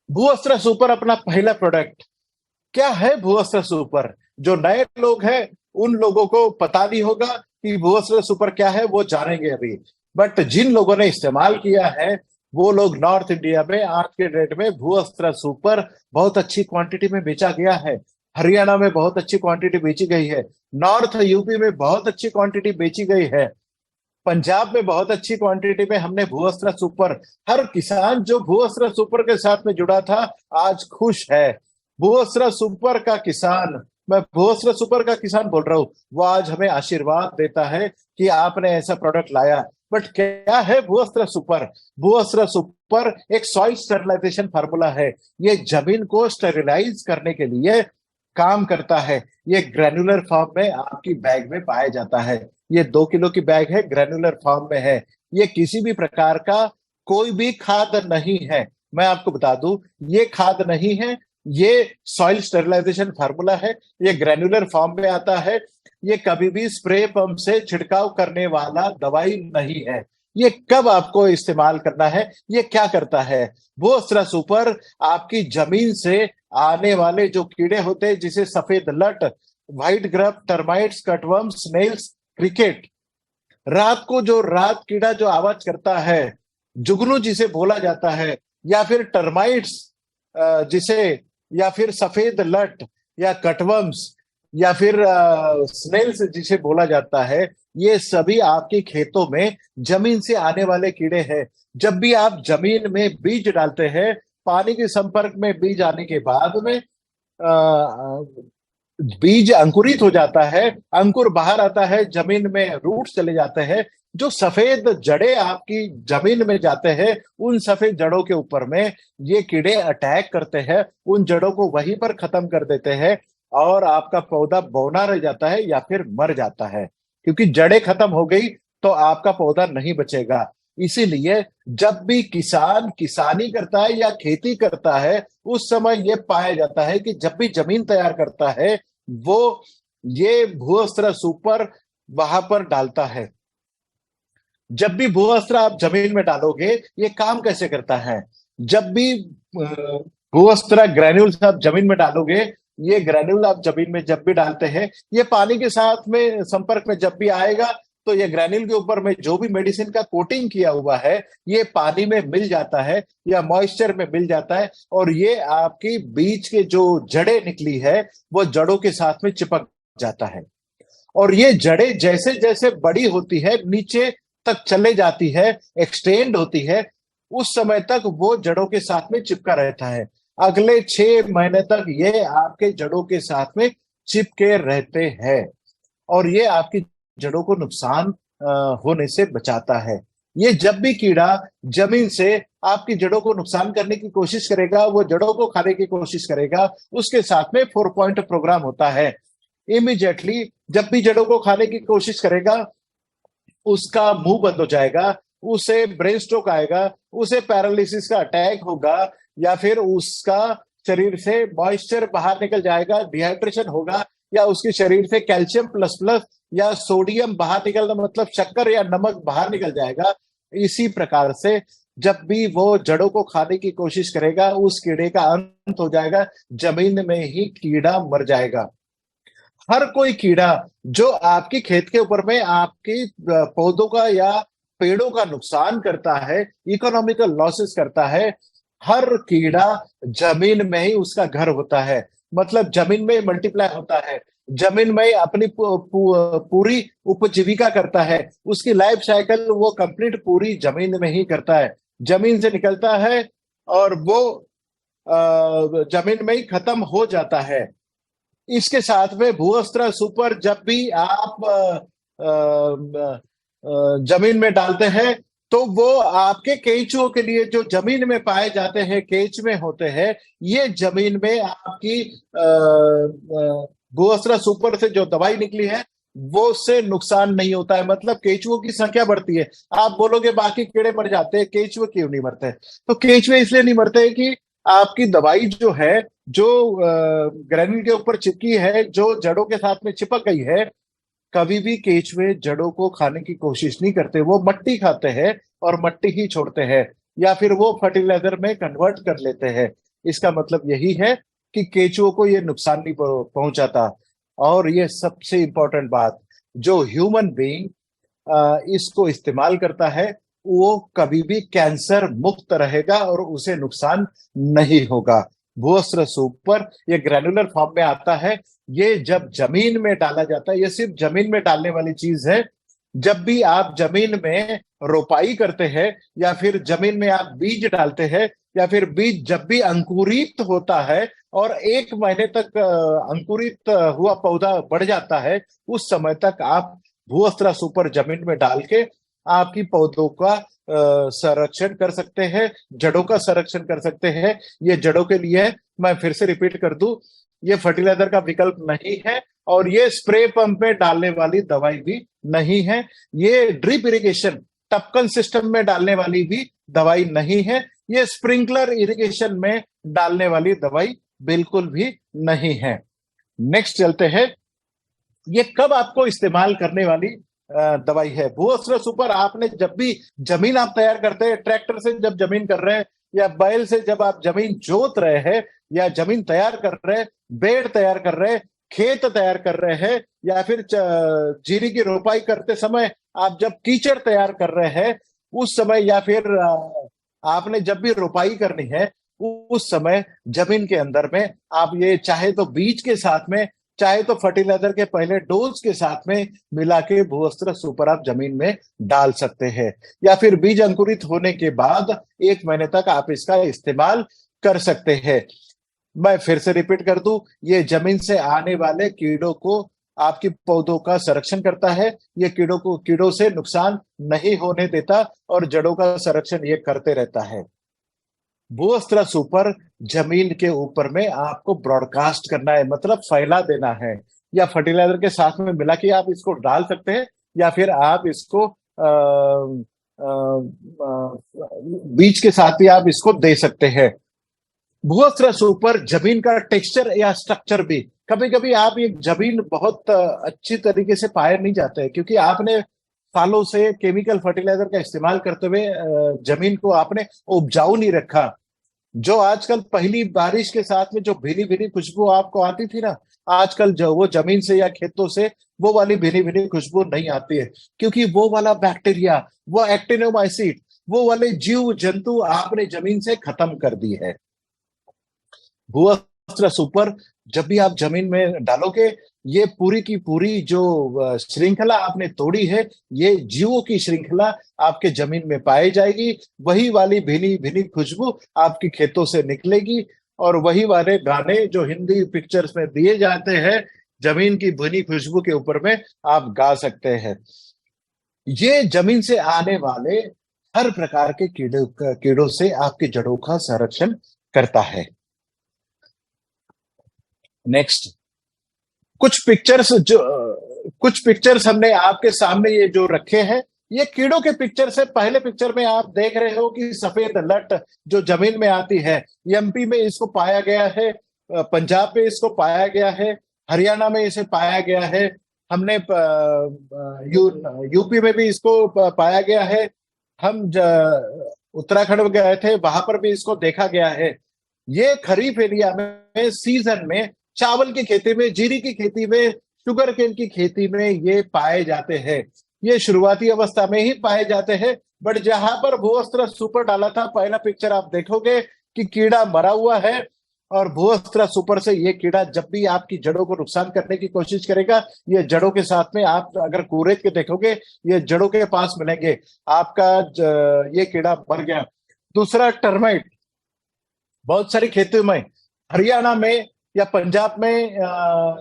भूअस्त्र super अपना पहला product. क्या है भूअस्त्र सुपर? जो नए लोग हैं उन लोगों को पता नहीं होगा कि भूअस्त्र सुपर क्या है, वो जानेंगे अभी। बट जिन लोगों ने इस्तेमाल किया है वो लोग नॉर्थ इंडिया में आज के डेट में भूअस्त्र सुपर बहुत अच्छी क्वांटिटी में बेचा गया है। हरियाणा में बहुत अच्छी क्वांटिटी बेची गई है। नॉर्थ यूपी में बहुत अच्छी क्वांटिटी बेची गई है। पंजाब में बहुत अच्छी क्वांटिटी में हमने भूअस्त्र सुपर, हर किसान जो भूअस्त्र सुपर के साथ में जुड़ा था आज खुश है। भूअस्त्र सुपर का किसान, मैं भूअस्त्र सुपर का किसान बोल रहा हूं, वो आज हमें आशीर्वाद देता है कि आपने ऐसा प्रोडक्ट लाया। बट क्या है भूअस्त्र सुपर? भूअस्त्र सुपर एक सॉइल स्टेरिलाइजेशन फार्मूला है। ये जमीन को स्टेरिलाइज करने के लिए काम करता है। ये ग्रेनुलर फॉर्म में आपकी बैग में पाया जाता है। ये 2 किलो की बैग है, ग्रेनुलर फॉर्म में है। ये किसी भी प्रकार का कोई भी खाद नहीं है। मैं आपको बता दूं, ये खाद नहीं है, ये सॉइल स्टेरिलाइजेशन फार्मूला है। ये ग्रेनुलर फॉर्म में आता है। ये कभी भी स्प्रे पंप से छिड़काव करने वाला दवाई नहीं है। ये कब आपको इस्तेमाल करना है, ये क्या करता है? वो अस्त्र सुपर आपकी जमीन से आने वाले जो कीड़े होते हैं, जिसे सफेद लट, white grub, termites, cutworm, snails, cricket, रात को जो रात कीड़ा जो आवाज करता है, जुगनू जिसे बोला जाता है, या फिर टर्माइट्स जिसे, या फिर सफेद लट, या कटवर्म्स, या फिर स्नेल्स जिसे बोला जाता है, ये सभी आपके खेतों में जमीन से आने वाले कीड़े हैं। जब भी आप जमीन में बीज डालते हैं, पानी के संपर्क में बीज आने के बाद में बीज अंकुरित हो जाता है, अंकुर बाहर आता है, जमीन में रूट चले जाते हैं। जो सफेद जड़ें आपकी जमीन में जाते हैं, उन सफेद जड़ों के ऊपर में ये कीड़े अटैक करते हैं, उन जड़ों को वहीं पर खत्म कर देते हैं, और आपका पौधा बौना रह जाता है या फिर मर जाता है। क्योंकि जड़ें खत्म हो गई तो आपका पौधा नहीं बचेगा। इसीलिए जब भी किसान किसानी करता है या खेती करता है, उस समय यह पाया जाता है कि जब भी जमीन तैयार करता है, वो ये भूअस्त्र सुपर वहां पर डालता है। जब भी भूअस्त्र आप जमीन में डालोगे, ये काम कैसे करता है? जब भी भूअस्त्र ग्रेन्यूल्स आप जमीन में डालोगे, ये ग्रेन्यूल आप जमीन में जब भी डालते हैं, ये पानी के साथ में संपर्क में जब भी आएगा, तो ये ग्रेन्यूल के ऊपर में जो भी मेडिसिन का कोटिंग किया हुआ है, ये पानी में मिल जाता है या मॉइस्चर में मिल जाता है, और ये आपकी बीज के जो जड़ें निकली है, वो जड़ों के साथ में चिपक जाता है। और ये जड़ें जैसे जैसे बड़ी होती है, नीचे तक चले जाती है, एक्सटेंड होती है, उस समय तक वो जड़ों के साथ में चिपका रहता है। अगले 6 महीने तक ये आपके जड़ों के साथ में चिपके रहते हैं, और ये आपकी जड़ों को नुकसान होने से बचाता है। ये जब भी कीड़ा जमीन से आपकी जड़ों को नुकसान करने की कोशिश करेगा, वो जड़ों को खाने की कोशिश करेगा, उसके साथ में 4 पॉइंट प्रोग्राम होता है। इमीडिएटली जब भी जड़ों को खाने की कोशिश करेगा, उसका मुंह बंद हो जाएगा, उसे ब्रेन स्ट्रोक आएगा, उसे पैरालिसिस का अटैक होगा, या फिर उसका शरीर से मॉइस्चर बाहर निकल जाएगा, डिहाइड्रेशन होगा, या उसके शरीर से कैल्शियम प्लस प्लस या सोडियम बाहर निकलना, मतलब शक्कर या नमक बाहर निकल जाएगा। इसी प्रकार से जब भी वो जड़ों को खाने की कोशिश करेगा, उस कीड़े का अंत हो जाएगा, जमीन में ही कीड़ा मर जाएगा। हर कोई कीड़ा जो आपकी खेत के ऊपर में आपकी पौधों का या पेड़ों का नुकसान करता है, इकोनॉमिकल लॉसेस करता है, हर कीड़ा जमीन में ही उसका घर होता है। मतलब जमीन में मल्टीप्लाई होता है, जमीन में अपनी पूरी उपजीविका करता है। उसकी लाइफ साइकिल वो कंप्लीट पूरी जमीन में ही करता है। जमीन से निकलता है और वो जमीन में ही खत्म हो जाता है। इसके साथ में भूअस्त्र सुपर जब भी आप जमीन में डालते हैं, तो वो आपके केंचुओं के लिए, जो जमीन में पाए जाते हैं, केंच में होते हैं, ये जमीन में आपकी भूअस्त्र सुपर से जो दवाई निकली है, वो उससे नुकसान नहीं होता है। मतलब केंचुओं की संख्या बढ़ती है। आप बोलोगे बाकी कीड़े मर जाते हैं, केंचुए क्यों नहीं मरते? तो केंचुए इसलिए नहीं मरते कि आपकी दवाई जो है, जो ग्रेन्यूल के ऊपर चिपकी है, जो जड़ों के साथ में चिपक गई है, कभी भी केंचुए जड़ों को खाने की कोशिश नहीं करते। वो मट्टी खाते हैं और मट्टी ही छोड़ते हैं, या फिर वो फर्टिलाइजर में कन्वर्ट कर लेते हैं। इसका मतलब यही है कि केचुओं को ये नुकसान नहीं पहुंचाता। और ये सबसे इंपॉर्टेंट बात, जो ह्यूमन बीइंग इसको इस्तेमाल करता है वो कभी भी कैंसर मुक्त रहेगा और उसे नुकसान नहीं होगा। भूअस्त्र सुपर ये ग्रैनुलर फॉर्म में आता है। ये जब जमीन में डाला जाता है, ये सिर्फ जमीन में डालने वाली चीज है। जब भी आप जमीन में रोपाई करते हैं या फिर जमीन में आप बीज डालते हैं या फिर बीज जब भी अंकुरित होता है और 1 महीने तक अंकुरित हुआ पौधा बढ़ जाता है, उस समय तक आप भूअस्त्र सुपर जमीन में डाल के आपकी पौधों का संरक्षण कर सकते हैं, जड़ों का संरक्षण कर सकते हैं। ये जड़ों के लिए है। मैं फिर से रिपीट कर दूं, ये फर्टिलाइजर का विकल्प नहीं है और ये स्प्रे पंप में डालने वाली दवाई भी नहीं है। ये ड्रिप इरिगेशन टपकन सिस्टम में डालने वाली भी दवाई नहीं है। ये स्प्रिंकलर इरिगेशन में डालने वाली दवाई बिल्कुल भी नहीं है। नेक्स्ट चलते हैं, ये कब आपको इस्तेमाल करने वाली दवाई है। भूअस्त्र सुपर आपने जब भी जमीन आप तैयार करते हैं, ट्रैक्टर से जब जमीन कर रहे हैं या बैल से जब आप जमीन जोत रहे हैं या जमीन तैयार कर रहे हैं, बेड तैयार कर रहे हैं, खेत तैयार कर रहे हैं या फिर जीरी की रोपाई करते समय आप जब कीचड़ तैयार कर रहे हैं उस समय, या फिर आपने जब भी रोपाई करनी है उस समय जमीन के अंदर में आप ये चाहे तो बीज के साथ में चाहे तो फर्टिलाइजर के पहले डोज के साथ में मिला के भूअस्त्र सुपर आप जमीन में डाल सकते हैं, या फिर बीज अंकुरित होने के बाद 1 महीने तक आप इसका इस्तेमाल कर सकते हैं। मैं फिर से रिपीट कर दूं, ये जमीन से आने वाले कीड़ों को आपकी पौधों का संरक्षण करता है। ये कीड़ों से नुकसान नहीं होने देता और जड़ों का संरक्षण ये करते रहता है। भूअस्त्र सुपर जमीन के ऊपर में आपको ब्रॉडकास्ट करना है, मतलब फैला देना है, या फर्टिलाइजर के साथ में मिला के आप इसको डाल सकते हैं या फिर आप इसको बीज के साथ भी आप इसको दे सकते हैं। भूअस्त्र सुपर जमीन का टेक्सचर या स्ट्रक्चर भी, कभी कभी आप ये जमीन बहुत अच्छी तरीके से पाए नहीं जाते हैं क्योंकि आपने सालों से केमिकल फर्टिलाइजर का इस्तेमाल करते हुए जमीन को आपने उपजाऊ नहीं रखा। जो आजकल पहली बारिश के साथ में जो भीनी भीनी खुशबू आपको आती थी ना, आजकल जो वो जमीन से या खेतों से वो वाली भीनी भीनी खुशबू नहीं आती है, क्योंकि वो वाला बैक्टीरिया, वो एक्टिनोमाइसिट, वो वाले जीव जंतु आपने जमीन से खत्म कर दी है। भूअस्त्र सुपर जब भी आप जमीन में डालोगे, ये पूरी की पूरी जो श्रृंखला आपने तोड़ी है, ये जीवों की श्रृंखला आपके जमीन में पाई जाएगी। वही वाली भीनी भीनी खुशबू आपकी खेतों से निकलेगी और वही वाले गाने जो हिंदी पिक्चर्स में दिए जाते हैं, जमीन की भीनी खुशबू के ऊपर में आप गा सकते हैं। ये जमीन से आने वाले हर प्रकार के कीड़ों से आपकी जड़ों का संरक्षण करता है। नेक्स्ट, कुछ पिक्चर्स हमने आपके सामने ये जो रखे हैं, ये कीड़ों के पिक्चर से। पहले पिक्चर में आप देख रहे हो कि सफेद लट जो जमीन में आती है, एमपी में इसको पाया गया है, पंजाब में इसको पाया गया है, हरियाणा में इसे पाया गया है, हमने यूपी में भी इसको पाया गया है, हम उत्तराखंड में गए थे, वहां पर भी इसको देखा गया है। ये खरीफ एरिया में सीजन में चावल की खेती में, जीरी की खेती में, शुगर केन की खेती में ये पाए जाते हैं। ये शुरुआती अवस्था में ही पाए जाते हैं, बट जहां पर भूअस्त्र सुपर डाला था, पहला पिक्चर आप देखोगे कि कीड़ा मरा हुआ है और भूअस्त्र सुपर से ये कीड़ा जब भी आपकी जड़ों को नुकसान करने की कोशिश करेगा, ये जड़ों के साथ में आप अगर कूरेद के देखोगे, ये जड़ों के पास मिलेंगे, आपका ये कीड़ा मर गया। दूसरा, टर्माइट। बहुत सारी खेतों में, हरियाणा में या पंजाब में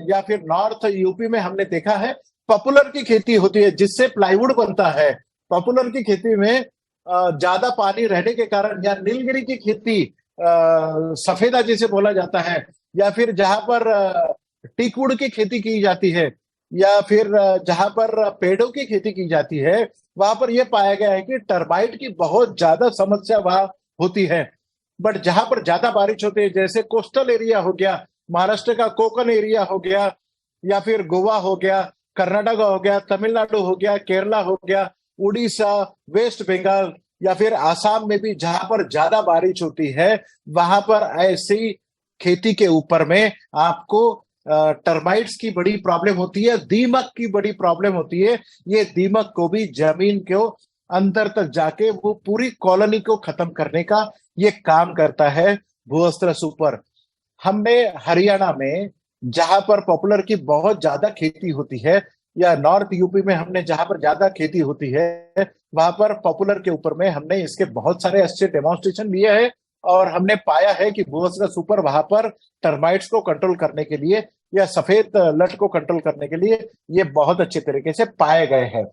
या फिर नॉर्थ यूपी में हमने देखा है, पॉपुलर की खेती होती है जिससे प्लाईवुड बनता है। पॉपुलर की खेती में ज्यादा पानी रहने के कारण, या नीलगिरी की खेती सफेदा जिसे बोला जाता है, या फिर जहां पर टीकवुड की खेती की जाती है, या फिर जहां पर पेड़ों की खेती की जाती है, वहां पर यह पाया गया है कि टर्माइट की बहुत ज्यादा समस्या वहां होती है। बट जहां पर ज्यादा बारिश होती है, जैसे कोस्टल एरिया हो गया, महाराष्ट्र का कोकन एरिया हो गया, या फिर गोवा हो गया, कर्नाटक हो गया, तमिलनाडु हो गया, केरला हो गया, उड़ीसा, वेस्ट बंगाल, या फिर आसाम में भी जहां पर ज्यादा बारिश होती है, वहां पर ऐसी खेती के ऊपर में आपको टर्माइट्स की बड़ी प्रॉब्लम होती है, दीमक की बड़ी प्रॉब्लम होती है। ये दीमक को भी जमीन को अंदर तक जाके वो पूरी कॉलोनी को खत्म करने का ये काम करता है भूअस्त्र सुपर। हमने हरियाणा में जहां पर पॉपुलर की बहुत ज्यादा खेती होती है, या नॉर्थ यूपी में हमने जहां पर ज्यादा खेती होती है, वहां पर पॉपुलर के ऊपर में हमने इसके बहुत सारे अच्छे डेमोन्स्ट्रेशन लिए हैं। और हमने पाया है कि भूअस्त्र सुपर वहां पर टर्माइट्स को कंट्रोल करने के लिए या सफेद लट को कंट्रोल करने के लिए ये बहुत अच्छे तरीके से पाए गए हैं।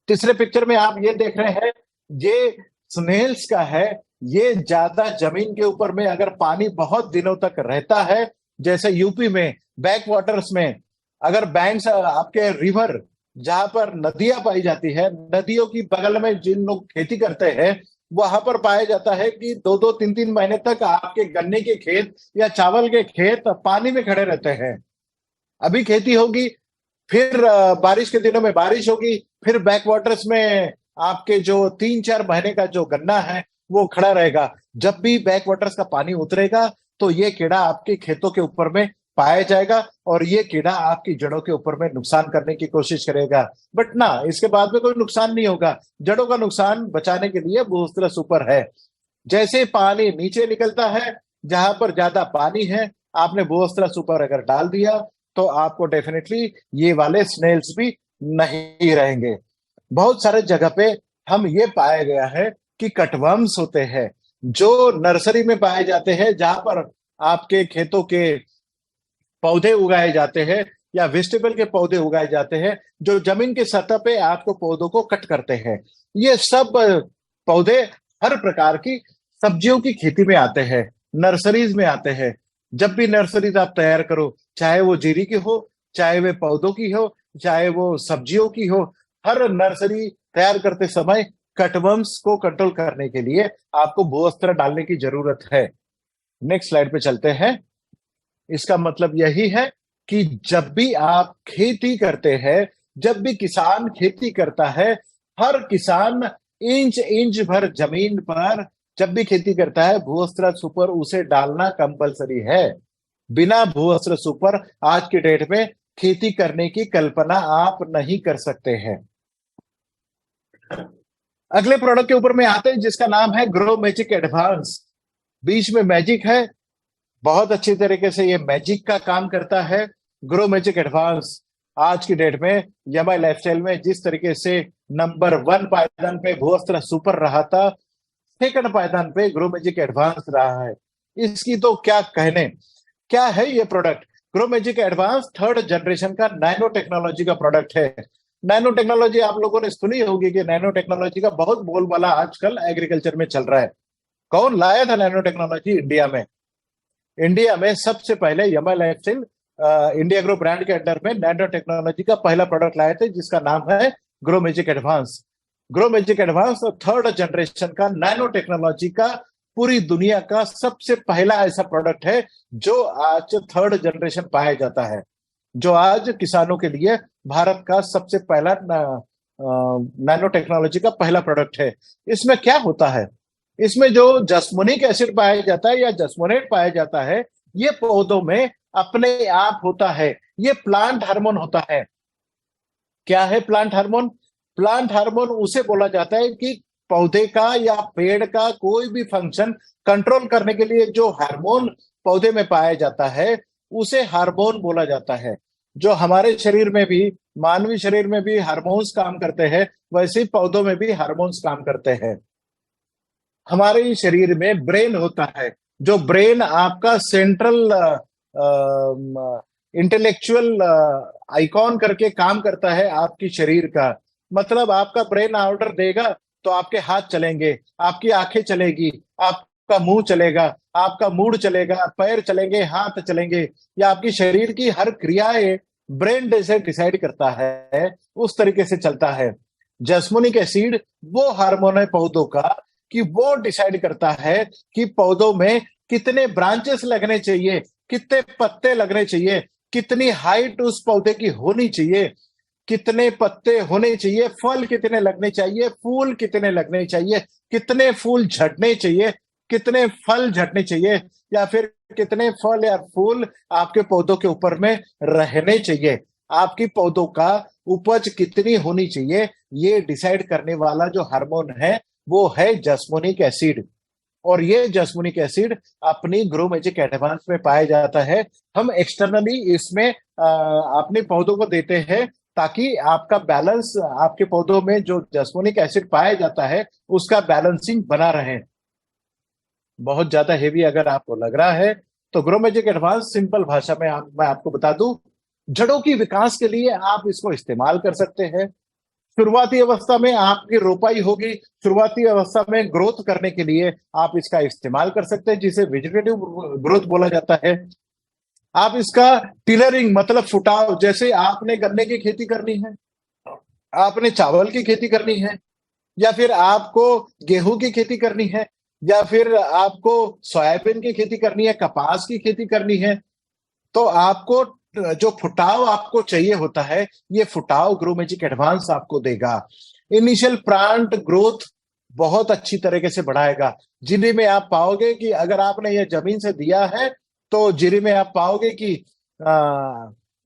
तीसरे पिक्चर में आप ये देख रहे हैं, ये स्नेल्स का है। ये ज्यादा जमीन के ऊपर में अगर पानी बहुत दिनों तक रहता है, जैसे यूपी में बैक वाटर्स में, अगर बैंक्स आपके रिवर जहां पर नदियां पाई जाती है, नदियों की बगल में जिन लोग खेती करते हैं, वहां पर पाया जाता है कि 2-2, 3-3 महीने तक आपके गन्ने के खेत या चावल के खेत पानी में खड़े रहते हैं। अभी खेती होगी, फिर बारिश के दिनों में बारिश होगी, फिर बैक वाटर्स में आपके जो 3-4 महीने का जो गन्ना है वो खड़ा रहेगा। जब भी बैक वाटर्स का पानी उतरेगा तो ये कीड़ा आपके खेतों के ऊपर में पाया जाएगा और ये कीड़ा आपकी जड़ों के ऊपर में नुकसान करने की कोशिश करेगा। बट ना, इसके बाद में कोई नुकसान नहीं होगा। जड़ों का नुकसान बचाने के लिए भूअस्त्र सुपर है। जैसे पानी नीचे निकलता है, जहां पर ज्यादा पानी है, आपने भूअस्त्र सुपर अगर डाल दिया तो आपको डेफिनेटली ये वाले स्नेल्स भी नहीं रहेंगे। बहुत सारे जगह पे हम ये पाया गया है कि कटवर्म्स होते हैं जो नर्सरी में पाए जाते हैं, जहां पर आपके खेतों के पौधे उगाए जाते हैं या वेजिटेबल के पौधे उगाए जाते हैं, जो जमीन के सतह पे आपको पौधों को कट करते हैं। ये सब पौधे हर प्रकार की सब्जियों की खेती में आते हैं, नर्सरीज में आते हैं। जब भी नर्सरीज आप तैयार करो, चाहे वो जीरी की हो, चाहे वे पौधों की हो, चाहे वो सब्जियों की हो, हर नर्सरी तैयार करते समय कटवर्म्स को कंट्रोल करने के लिए आपको भूअस्त्र डालने की जरूरत है। नेक्स्ट स्लाइड पे चलते हैं। इसका मतलब यही है कि जब भी आप खेती करते हैं, जब भी किसान खेती करता है, हर किसान इंच इंच भर जमीन पर जब भी खेती करता है, भूअस्त्र सुपर उसे डालना कंपलसरी है। बिना भूअस्त्र सुपर आज की डेट में खेती करने की कल्पना आप नहीं कर सकते हैं। अगले प्रोडक्ट के ऊपर में आते हैं, जिसका नाम है ग्रो मैजिक एडवांस। बीच में मैजिक है, बहुत अच्छी तरीके से ये मैजिक का काम करता है। ग्रो मैजिक एडवांस आज की डेट में यमाई लाइफस्टाइल में जिस तरीके से नंबर 1 पायदान पे भूअस्त्र सुपर रहा था, सेकंड पायदान पे ग्रो मैजिक एडवांस रहा है। इसकी तो क्या कहने। क्या है ये product? Grow magic advance 3rd generation का नैनो टेक्नोलॉजी का प्रोडक्ट है। नैनो टेक्नोलॉजी आप लोगों ने सुनी होगी कि नैनो टेक्नोलॉजी का बहुत बोलबाला आजकल एग्रीकल्चर में चल रहा है। कौन लाया था नैनो टेक्नोलॉजी इंडिया में? इंडिया में सबसे पहले Yamai lifestyle India grow brand के अंडर में नैनो टेक्नोलॉजी का पहला प्रोडक्ट लाए थे, जिसका नाम है grow magic advance. Grow magic advance 3rd generation का नैनो टेक्नोलॉजी का पूरी दुनिया का सबसे पहला ऐसा प्रोडक्ट है जो आज 3rd जनरेशन पाया जाता है, जो आज किसानों के लिए भारत का सबसे पहला नैनो टेक्नोलॉजी का पहला प्रोडक्ट है। इसमें क्या होता है? इसमें जो जस्मोनिक एसिड पाया जाता है या जस्मोनेट पाया जाता है, ये पौधों में अपने आप होता है। ये प्लांट हार्मोन होता है। क्या है प्लांट हार्मोन? प्लांट हार्मोन उसे बोला जाता है कि पौधे का या पेड़ का कोई भी फंक्शन कंट्रोल करने के लिए जो हार्मोन पौधे में पाया जाता है, उसे हार्मोन बोला जाता है। जो हमारे शरीर में भी, मानवीय शरीर में भी हार्मोन्स काम करते हैं, वैसे ही पौधों में भी हार्मोन्स काम करते हैं। हमारे शरीर में ब्रेन होता है, जो ब्रेन आपका सेंट्रल इंटेलेक्चुअल आइकॉन करके काम करता है आपकी शरीर का। मतलब आपका ब्रेन ऑर्डर देगा तो आपके हाथ चलेंगे, आपकी आंखें चलेगी, आपका मुंह चलेगा, आपका मूड चलेगा, पैर चलेंगे, हाथ चलेंगे, या आपकी शरीर की हर क्रियाएं ब्रेन जैसे डिसाइड करता है, उस तरीके से चलता है। जस्मोनिक एसिड वो हार्मोन है पौधों का कि वो डिसाइड करता है कि पौधों में कितने ब्रांचेस लगने चाहिए, कितने पत्ते लगने चाहिए, कितनी हाइट उस पौधे की होनी चाहिए। कितने पत्ते होने चाहिए, फल कितने लगने चाहिए, फूल कितने लगने चाहिए, कितने फूल झड़ने चाहिए, कितने फल झड़ने चाहिए, या फिर कितने फल या फूल आपके पौधों के ऊपर में रहने चाहिए, आपकी पौधों का उपज कितनी होनी चाहिए, ये डिसाइड करने वाला जो हार्मोन है वो है जस्मोनिक एसिड। और ये जस्मोनिक एसिड अपनी ग्रो मैजिक एडवांस में पाया जाता है। हम एक्सटर्नली इसमें अपने पौधों को देते हैं ताकि आपका बैलेंस, आपके पौधों में जो जस्मोनिक एसिड पाया जाता है उसका बैलेंसिंग बना रहे। बहुत ज्यादा हेवी अगर आपको लग रहा है तो ग्रो मैजिक एडवांस सिंपल भाषा में मैं आपको बता दूं, जड़ों की विकास के लिए आप इसको इस्तेमाल कर सकते हैं। शुरुआती अवस्था में आपकी रोपाई होगी, शुरुआती अवस्था में ग्रोथ करने के लिए आप इसका इस्तेमाल कर सकते हैं, जिसे वेजिटेटिव ग्रोथ बोला जाता है। आप इसका टिलरिंग मतलब फुटाव, जैसे आपने गन्ने की खेती करनी है, आपने चावल की खेती करनी है, या फिर आपको गेहूं की खेती करनी है, या फिर आपको सोयाबीन की खेती करनी है, कपास की खेती करनी है, तो आपको जो फुटाव आपको चाहिए होता है, ये फुटाव ग्रो मैजिक एडवांस आपको देगा। इनिशियल प्लांट ग्रोथ बहुत अच्छी तरीके से बढ़ाएगा। जीरी में आप पाओगे कि अगर आपने ये जमीन से दिया है तो जीरी में आप पाओगे कि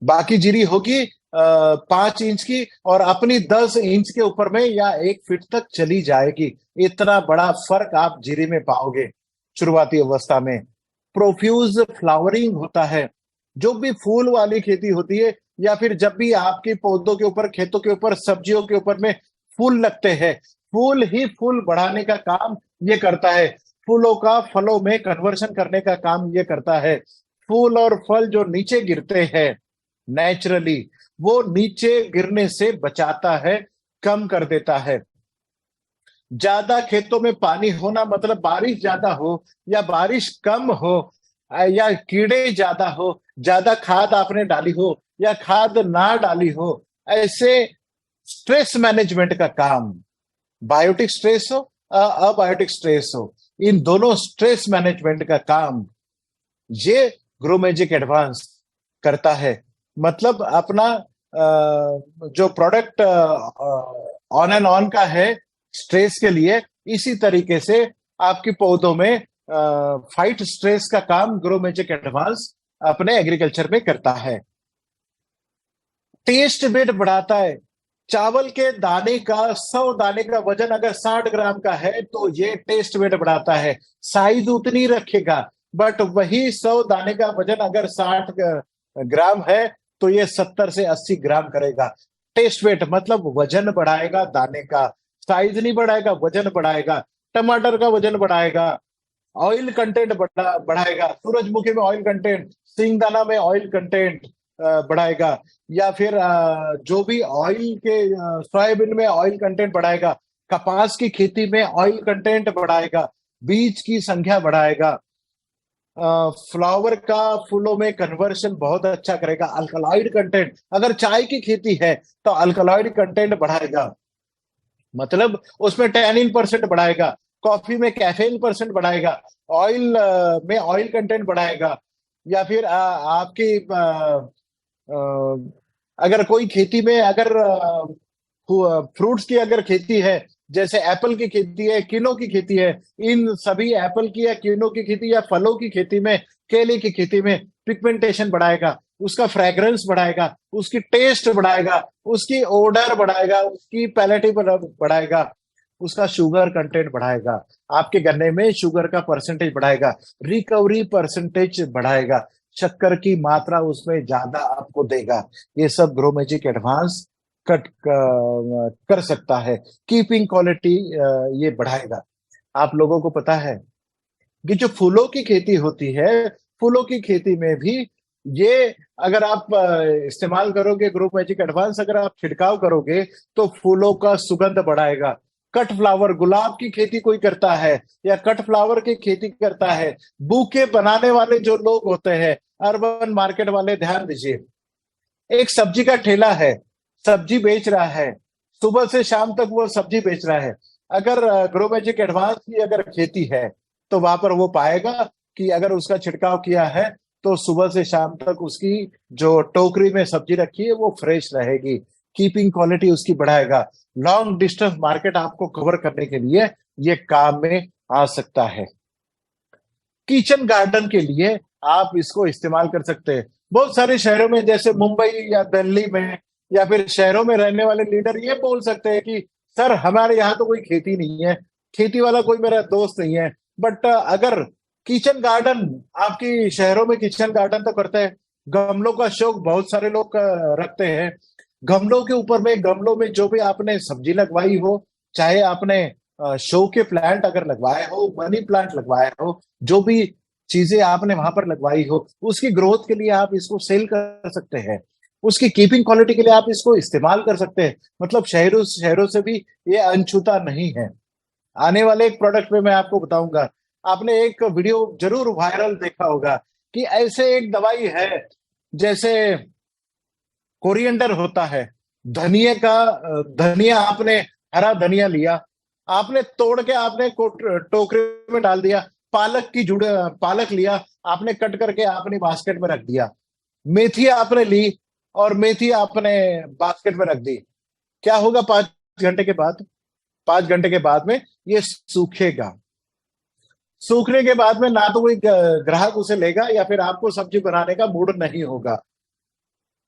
बाकी जीरी होगी 5 इंच की और अपनी 10 इंच के ऊपर में या 1 फीट तक चली जाएगी। इतना बड़ा फर्क आप जीरी में पाओगे शुरुआती अवस्था में। प्रोफ्यूज फ्लावरिंग होता है। जो भी फूल वाली खेती होती है या फिर जब भी आपके पौधों के ऊपर, खेतों के ऊपर, सब्जियों के ऊपर में फूल लगते हैं, फूल ही फूल बढ़ाने का काम ये करता है, फूलों का फलों में कन्वर्शन करने का काम ये करता है। फूल और फल जो नीचे गिरते हैं नेचुरली, वो नीचे गिरने से बचाता है, कम कर देता है। ज्यादा खेतों में पानी होना मतलब बारिश ज्यादा हो या बारिश कम हो, या कीड़े ज्यादा हो, ज्यादा खाद आपने डाली हो या खाद ना डाली हो, ऐसे स्ट्रेस मैनेजमेंट का काम, बायोटिक स्ट्रेस हो अबायोटिक स्ट्रेस हो, इन दोनों स्ट्रेस मैनेजमेंट का काम ये ग्रो मैजिक एडवांस करता है। मतलब अपना जो प्रोडक्ट ऑन एंड ऑन का है स्ट्रेस के लिए, इसी तरीके से आपके पौधों में फाइट स्ट्रेस का काम ग्रो मैजिक एडवांस अपने एग्रीकल्चर में करता है। टेस्ट वेट बढ़ाता है। चावल के दाने का 100 दाने का वजन अगर 60 ग्राम का है तो ये टेस्ट वेट बढ़ाता है, साइज उतनी रखेगा, बट वही 100 दाने का वजन अगर 60 ग्राम है तो ये 70 से 80 ग्राम करेगा। टेस्ट वेट मतलब वजन बढ़ाएगा दाने का, साइज नहीं बढ़ाएगा, वजन बढ़ाएगा। टमाटर का वजन बढ़ाएगा, ऑयल कंटेंट बढ़ाएगा, सूरजमुखी में ऑयल कंटेंट, सिंगदाना में ऑयल कंटेंट बढ़ाएगा, या फिर जो भी ऑयल के सोयाबीन में ऑयल कंटेंट बढ़ाएगा, कपास की खेती में ऑयल कंटेंट बढ़ाएगा, बीज की संख्या बढ़ाएगा, फ्लावर का फूलों में कन्वर्शन बहुत अच्छा करेगा। अल्कलॉइड कंटेंट, अगर चाय की खेती है तो अल्कलॉइड कंटेंट बढ़ाएगा, मतलब उसमें टैनिन परसेंट बढ़ाएगा, कॉफी में कैफीन परसेंट बढ़ाएगा, ऑयल में ऑयल कंटेंट बढ़ाएगा, या फिर आपकी अगर कोई खेती में अगर फ्रूट्स की अगर खेती है, जैसे एप्पल की खेती है, किनो की खेती है, इन सभी एप्पल की या किनो की खेती या फलों की खेती में, केले की खेती में पिगमेंटेशन बढ़ाएगा, उसका फ्रेग्रेंस बढ़ाएगा, उसकी टेस्ट बढ़ाएगा, उसकी ओडर बढ़ाएगा, उसकी पैलेटी बढ़ाएगा, उसका शुगर कंटेंट बढ़ाएगा, आपके गन्ने में शुगर का परसेंटेज बढ़ाएगा, रिकवरी परसेंटेज बढ़ाएगा, शक्कर की मात्रा उसमें ज्यादा आपको देगा। ये सब ग्रो मैजिक एडवांस कट कर सकता है। कीपिंग क्वालिटी ये बढ़ाएगा। आप लोगों को पता है कि जो फूलों की खेती होती है, फूलों की खेती में भी ये अगर आप इस्तेमाल करोगे ग्रो मैजिक एडवांस, अगर आप छिड़काव करोगे तो फूलों का सुगंध बढ़ाएगा। कट फ्लावर, गुलाब की खेती कोई करता है या कट फ्लावर की खेती करता है, बुके बनाने वाले जो लोग होते हैं, अर्बन मार्केट वाले, ध्यान दीजिए, एक सब्जी का ठेला है, सब्जी बेच रहा है, सुबह से शाम तक वो सब्जी बेच रहा है। अगर ग्रो मैजिक एडवांस की अगर खेती है तो वहां पर वो पाएगा कि अगर उसका छिड़काव किया है तो सुबह से शाम तक उसकी जो टोकरी में सब्जी रखी है वो फ्रेश रहेगी। कीपिंग क्वालिटी उसकी बढ़ाएगा। लॉन्ग डिस्टेंस मार्केट आपको कवर करने के लिए ये काम में आ सकता है। किचन गार्डन के लिए आप इसको इस्तेमाल कर सकते हैं। बहुत सारे शहरों में जैसे मुंबई या दिल्ली में या फिर शहरों में रहने वाले लीडर ये बोल सकते हैं कि सर हमारे यहाँ तो कोई खेती नहीं है, खेती वाला कोई मेरा दोस्त नहीं है। बट अगर किचन गार्डन, आपकी शहरों में किचन गार्डन तो करते हैं, गमलों का शौक बहुत सारे लोग रखते हैं। गमलों के ऊपर में, गमलों में जो भी आपने सब्जी लगवाई हो, चाहे आपने शो के प्लांट अगर लगवाए हो, मनी प्लांट लगवाए हो, जो भी चीजें आपने वहां पर लगवाई हो, उसकी ग्रोथ के लिए आप इसको सेल कर सकते हैं। उसकी कीपिंग क्वालिटी के लिए आप इसको इस्तेमाल कर सकते हैं। मतलब शहरों शहरों से भी ये अनछूता नहीं है। आने वाले एक प्रोडक्ट में मैं आपको बताऊंगा। आपने एक वीडियो जरूर वायरल देखा होगा कि ऐसे एक दवाई है, जैसे कोरिएंडर होता है, धनिया का, धनिया आपने, हरा धनिया लिया, आपने तोड़ के आपने टोकरे में डाल दिया। पालक की जुड़ पालक लिया, आपने कट करके आपने बास्केट में रख दिया। मेथी आपने ली और मेथी आपने बास्केट में रख दी। क्या होगा 5 घंटे के बाद? 5 घंटे के बाद में ये सूखेगा। सूखने के बाद में ना तो कोई ग्राहक उसे लेगा या फिर आपको सब्जी बनाने का मूड नहीं होगा।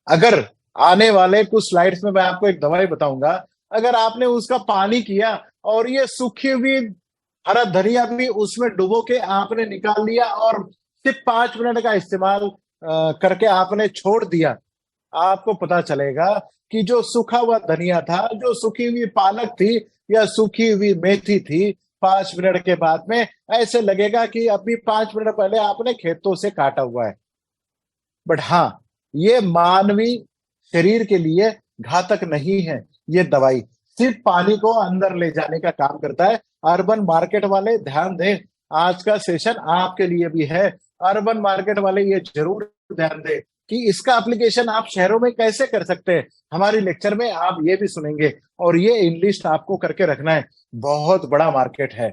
अगर आने वाले कुछ स्लाइड्स में मैं आपको एक दवाई बताऊंगा, अगर आपने उसका पानी किया और ये सूखी हुई हरा धनिया भी उसमें डुबो के आपने निकाल लिया और सिर्फ 5 मिनट का इस्तेमाल करके आपने छोड़ दिया, आपको पता चलेगा कि जो सूखा हुआ धनिया था, जो सूखी हुई पालक थी या सूखी हुई मेथी थी, 5 मिनट के बाद में ऐसे लगेगा कि अभी 5 मिनट पहले आपने खेतों से काटा हुआ है। बट हाँ, ये मानवी शरीर के लिए घातक नहीं है। ये दवाई सिर्फ पानी को अंदर ले जाने का काम करता है। अर्बन मार्केट वाले ध्यान दें, आज का सेशन आपके लिए भी है। अर्बन मार्केट वाले ये जरूर ध्यान दें कि इसका एप्लीकेशन आप शहरों में कैसे कर सकते हैं। हमारी लेक्चर में आप ये भी सुनेंगे और ये इंग्लिश आपको करके रखना है। बहुत बड़ा मार्केट है,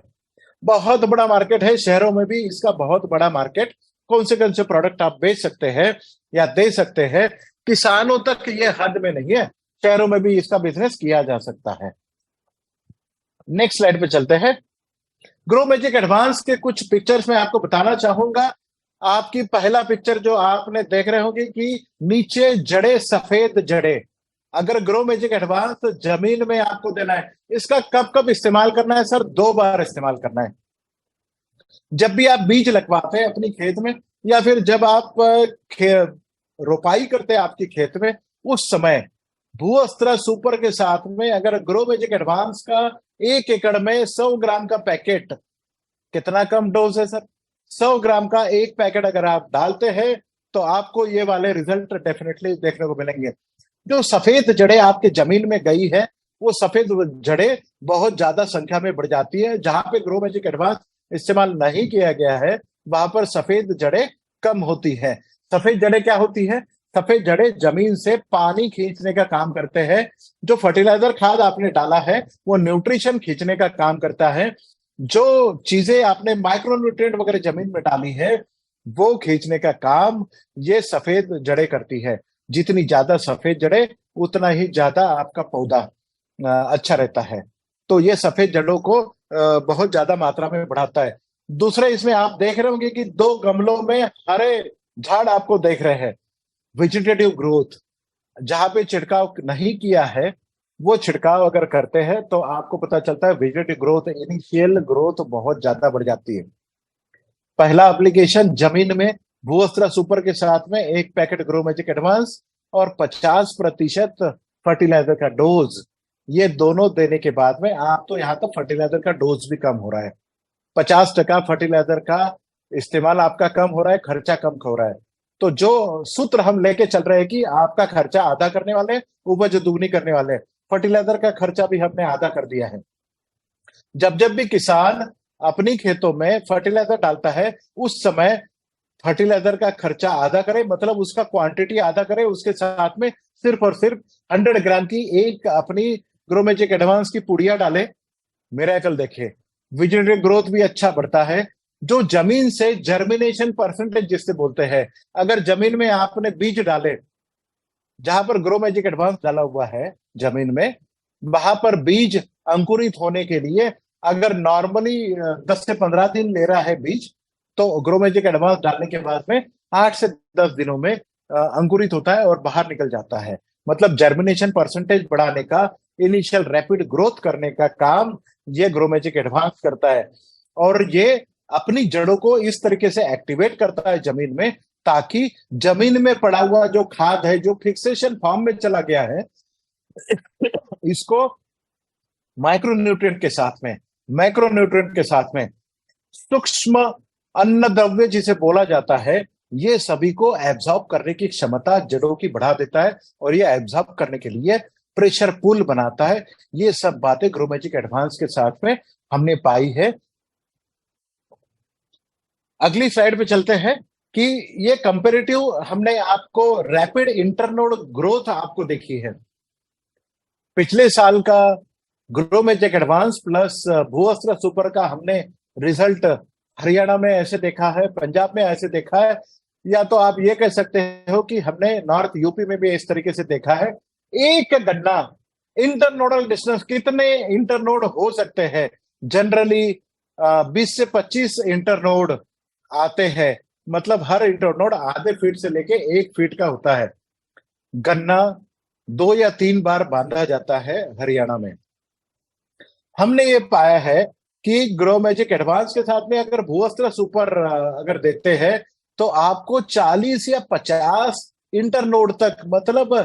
बहुत बड़ा मार्केट है। शहरों में भी इसका बहुत बड़ा मार्केट, कौन से प्रोडक्ट आप बेच सकते हैं या दे सकते हैं, किसानों तक ये हद में नहीं है, शहरों में भी इसका बिजनेस किया जा सकता है। नेक्स्ट स्लाइड पे चलते हैं। ग्रो मैजिक एडवांस के कुछ पिक्चर्स में आपको बताना चाहूंगा। आपकी पहला पिक्चर जो आपने देख रहे होंगे कि नीचे जड़े, सफेद जड़े। अगर ग्रो मैजिक एडवांस जमीन में आपको देना है, इसका कब कब इस्तेमाल करना है सर? 2 बार इस्तेमाल करना है। जब भी आप बीज लगवाते हैं अपनी खेत में या फिर जब आप रोपाई करते हैं आपकी खेत में, उस समय भूअस्त्र सुपर के साथ में अगर ग्रो मैजिक एडवांस का 1 एकड़ में 100 ग्राम का पैकेट, कितना कम डोज है सर? 100 ग्राम का एक पैकेट अगर आप डालते हैं तो आपको ये वाले रिजल्ट डेफिनेटली देखने को मिलेंगे। जो सफेद जड़ें आपके जमीन में गई है, वो सफेद जड़ें बहुत ज्यादा संख्या में बढ़ जाती है। जहां पे ग्रो मैजिक एडवांस इस्तेमाल नहीं किया गया है, वहां पर सफेद जड़ें कम होती है। सफेद जड़ें क्या होती है? सफेद जड़ें जमीन से पानी खींचने का काम करते हैं। जो फर्टिलाइजर खाद आपने डाला है वो न्यूट्रिशन खींचने का काम करता है। जो चीजें आपने माइक्रो न्यूट्रिएंट वगैरह जमीन में डाली है वो खींचने का काम ये सफेद जड़ें करती है। जितनी ज्यादा सफेद जड़ें उतना ही ज्यादा आपका पौधा अच्छा रहता है। तो ये सफेद जड़ों को बहुत ज्यादा मात्रा में बढ़ाता है। दूसरे इसमें आप देख रहे होंगे कि 2 गमलों में हरे झाड़ आपको देख रहे हैं। वेजिटेटिव ग्रोथ, जहां पे छिड़काव नहीं किया है वो छिड़काव अगर करते हैं तो आपको पता चलता है वेजिटेटिव ग्रोथ, इनिशियल ग्रोथ बहुत ज्यादा बढ़ जाती है। पहला एप्लीकेशन जमीन में भूअस्त्र सुपर के साथ में 1 पैकेट ग्रो मैजिक एडवांस और 50% फर्टिलाइजर का डोज, ये दोनों देने के बाद में आप तो यहाँ तो फर्टिलाइजर का डोज भी कम हो रहा है। 50% फर्टिलाइजर का इस्तेमाल आपका कम हो रहा है, खर्चा कम हो रहा है। तो जो सूत्र हम लेके चल रहे हैं कि आपका खर्चा आधा करने वाले, उपज दुगनी करने वाले, फर्टिलाइजर का खर्चा भी हमने आधा कर दिया है। जब जब भी किसान अपनी खेतों में फर्टिलाइजर डालता है उस समय फर्टिलाइजर का खर्चा आधा करे, मतलब उसका क्वांटिटी आधा करे, उसके साथ में सिर्फ और सिर्फ 100 ग्राम की एक अपनी ग्रो मैजिक एडवांस की पुड़िया डाले। मिरेकल देखिए, वेजिटेटिव ग्रोथ भी अच्छा बढ़ता है। जो जमीन से जर्मिनेशन परसेंटेज जिससे बोलते हैं, अगर जमीन में आपने बीज डाले, जहां पर ग्रो मैजिक एडवांस डाला हुआ है जमीन में, वहां पर बीज अंकुरित होने के लिए अगर नॉर्मली 10 से 15 दिन ले रहा है बीज, तो ग्रो मैजिक एडवांस डालने के बाद में 8 से 10 दिनों में अंकुरित होता है और बाहर निकल जाता है। मतलब जर्मिनेशन परसेंटेज बढ़ाने का, इनिशियल रैपिड ग्रोथ करने का काम ये ग्रो मैजिक एडवांस करता है। और ये अपनी जड़ों को इस तरीके से एक्टिवेट करता है जमीन में, ताकि जमीन में पड़ा हुआ जो खाद है, जो फिक्सेशन फॉर्म में चला गया है, इसको माइक्रोन्यूट्रिएंट के साथ में, मैक्रोन्यूट्रिएंट के साथ में, सूक्ष्म अन्न द्रव्य जिसे बोला जाता है, ये सभी को एब्जॉर्ब करने की क्षमता जड़ों की बढ़ा देता है, और ये एब्जॉर्ब करने के लिए प्रेशर पुल बनाता है। ये सब बातें ग्रो मैजिक एडवांस के साथ में हमने पाई है। अगली स्लाइड पे चलते हैं कि ये कंपेरेटिव हमने आपको रैपिड इंटरनोड ग्रोथ आपको देखी है। पिछले साल का grow magic advance plus Bhuastra super का हमने रिजल्ट हरियाणा में ऐसे देखा है, पंजाब में ऐसे देखा है, या तो आप ये कह सकते हो कि हमने नॉर्थ यूपी में भी इस तरीके से देखा है। एक गन्ना इंटरनोडल डिस्टेंस कितने इंटरनोड हो सकते हैं? जनरली 20 से 25 इंटरनोड आते हैं, मतलब हर इंटरनोड आधे फीट से लेके 1 फीट का होता है। गन्ना 2 या 3 बार बांधा जाता है हरियाणा में। हमने ये पाया है कि ग्रो मैजिक एडवांस के साथ में अगर भूअस्त्र सुपर अगर देखते हैं, तो आपको 40 या 50 इंटरनोड तक, मतलब